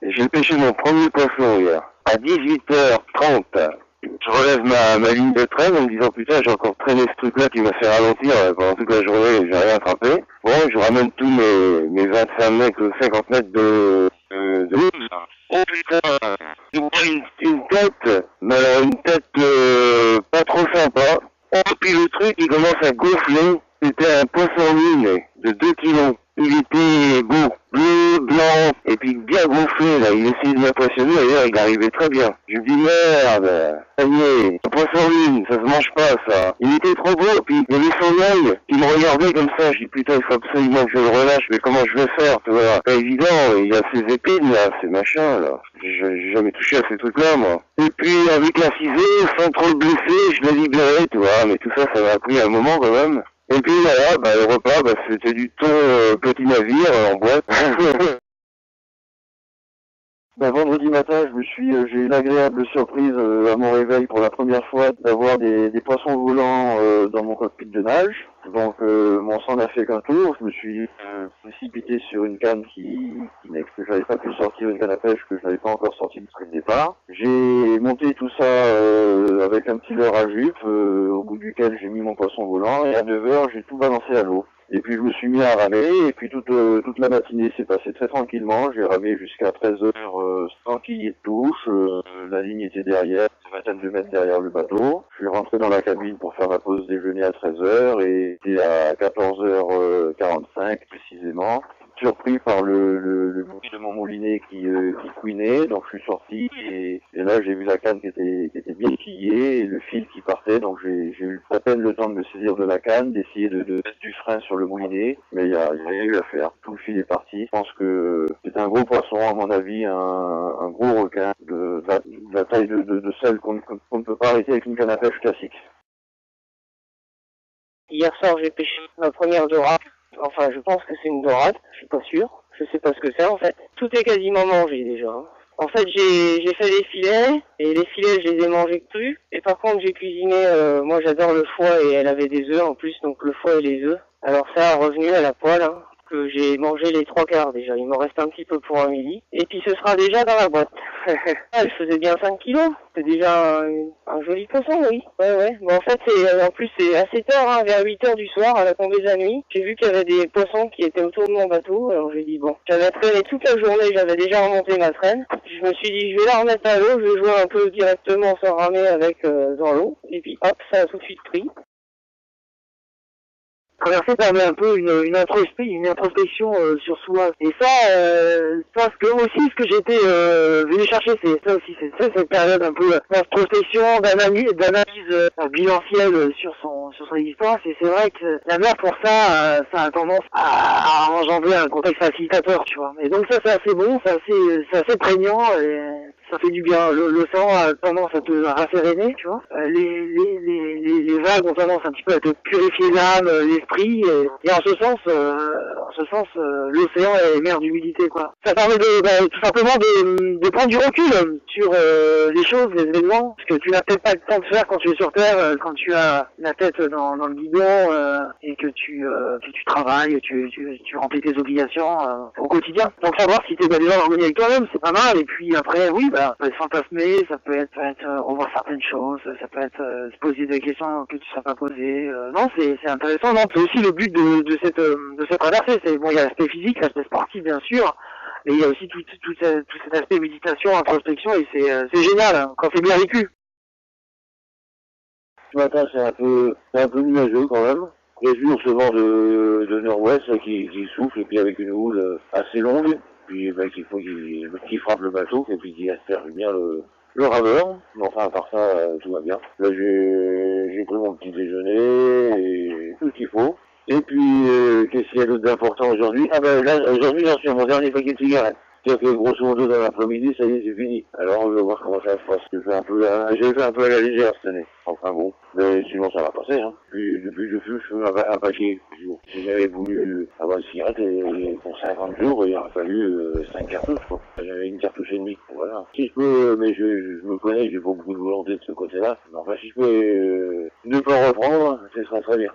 J'ai pêché mon premier poisson hier, à 18h30. Je relève ma ligne de traîne en me disant putain j'ai encore traîné ce truc là qui m'a fait ralentir pendant toute la journée et j'ai rien attrapé. Bon, je ramène tous mes 25 mètres ou 50 mètres de oh putain, je vois une tête, mais alors une tête pas trop sympa. Oh, puis le truc il commence à gonfler. C'était un poisson mine de 2 kilos. Il était beau, bleu, blanc, et puis bien gonflé, là. Il essayait de m'impressionner, d'ailleurs, il arrivait très bien. Je me dis, merde, ça y est, un poisson mine, ça se mange pas, ça. Il était trop beau, puis il y avait son œil qui me regardait comme ça. Je dis, putain, il faut absolument que je le relâche, mais comment je vais faire, tu vois? Pas évident, il y a ces épines, là, ces machins, là. J'ai jamais touché à ces trucs-là, moi. Et puis, avec la cisée, sans trop le blesser, je l'ai libéré, tu vois, mais tout ça, ça m'a pris un moment, quand même. Et puis voilà, le repas, c'était du thon petit navire en boîte. Vendredi matin, j'ai eu l'agréable surprise à mon réveil pour la première fois d'avoir des poissons volants dans mon cockpit de nage. Donc mon sang n'a fait qu'un tour. Je me suis précipité sur une canne que j'avais pas pu sortir, une canne à pêche que je n'avais pas encore sortie depuis le départ. J'ai monté tout ça avec un petit leurre à jupe, au bout duquel j'ai mis mon poisson volant, et à 9h j'ai tout balancé à l'eau. Et puis je me suis mis à ramer, et puis toute la matinée s'est passée très tranquillement. J'ai ramé jusqu'à 13h sans qu'il y ait de touche. La ligne était derrière, une vingtaine de mètres derrière le bateau. Je suis rentré dans la cabine pour faire ma pause déjeuner à 13h, et c'était à 14h45 précisément. Surpris par le bruit de mon moulinet qui couinait, donc je suis sorti et là j'ai vu la canne qui était bien quillée et le fil qui partait, donc j'ai eu à peine le temps de me saisir de la canne, d'essayer de mettre du frein sur le moulinet, mais il y a rien eu à faire, tout le fil est parti. Je pense que c'est un gros poisson, à mon avis, un gros requin de la taille de celle qu'on ne peut pas arrêter avec une canne à pêche classique. Hier soir, j'ai pêché ma première dorade. Enfin, je pense que c'est une dorade, je suis pas sûr. Je sais pas ce que c'est en fait. Tout est quasiment mangé déjà. En fait, j'ai fait des filets, et les filets, je les ai mangés crus. Et par contre, j'ai cuisiné, moi j'adore le foie, et elle avait des œufs en plus, donc le foie et les œufs. Alors ça, revenu à la poêle, hein, que j'ai mangé les 3/4 déjà. Il me reste un petit peu pour un midi. Et puis ce sera déjà dans la boîte. Elle faisait bien 5 kilos. C'est déjà un joli poisson, oui. Ouais. Bon, en fait, en plus, c'est assez tard, hein, vers 8h du soir, à la tombée de la nuit. J'ai vu qu'il y avait des poissons qui étaient autour de mon bateau. Alors j'ai dit, bon, j'avais traîné toute la journée, j'avais déjà remonté ma traîne. Je me suis dit, je vais la remettre à l'eau, je vais jouer un peu directement sans ramer avec dans l'eau. Et puis hop, ça a tout de suite pris. Traverser permet un peu une introspection sur soi. Et ça, ce que j'étais venu chercher, c'est ça aussi, c'est ça, cette période un peu d'introspection, d'analyse bilancielle sur son existence. Et c'est vrai que la mer, pour ça, ça a tendance à engendrer un contexte facilitateur, tu vois. Et donc ça, c'est assez bon, c'est assez prégnant. Et ça fait du bien. L'océan a tendance à te rasséréner, tu vois. Les vagues ont tendance un petit peu à te purifier l'âme, l'esprit, et en ce sens, l'océan est mer d'humilité, quoi. Ça permet tout simplement de prendre du recul sur les choses, les événements, parce que tu n'as peut-être pas le temps de faire quand tu es sur Terre, quand tu as la tête dans le guidon, et que tu travailles, tu remplis tes obligations au quotidien. Donc savoir si tu es déjà en harmonie avec toi-même, c'est pas mal. Et puis après, oui, ça peut être fantasmer, ça peut être revoir certaines choses, ça peut être se poser des questions que tu ne serais pas posées. Non, c'est intéressant. Non, c'est aussi le but de cette traversée. C'est bon, il y a l'aspect physique, l'aspect sportif bien sûr, mais il y a aussi tout cet aspect méditation, introspection, et c'est génial hein, quand c'est bien vécu. Ce matin, c'est un peu nuageux quand même. J'ai vu ce vent de nord-ouest qui souffle, et puis avec une houle assez longue, puis qui frappe le bateau, et puis qui asperge bien le rameur. Mais enfin, à part ça, tout va bien. Là, j'ai pris mon petit déjeuner, et tout ce qu'il faut. Et puis, qu'est-ce qu'il y a d'autre d'important aujourd'hui? Ah ben là, aujourd'hui, j'en suis à mon dernier paquet de cigarettes. C'est-à-dire que grosso modo dans l'après-midi, ça y est, c'est fini. Alors on va voir comment ça se passe. J'ai fait un peu à la légère cette année. Enfin bon, mais sinon ça va passer. Hein. Puis depuis que je fume un paquet par jour. Si j'avais voulu avoir une cigarette et pour 50 jours, il aurait fallu 5 cartouches. Quoi. J'avais une cartouche et demie. Voilà. Si je peux, mais je me connais, j'ai pas beaucoup de volonté de ce côté-là. Mais enfin, si je peux ne pas reprendre, ce sera très bien.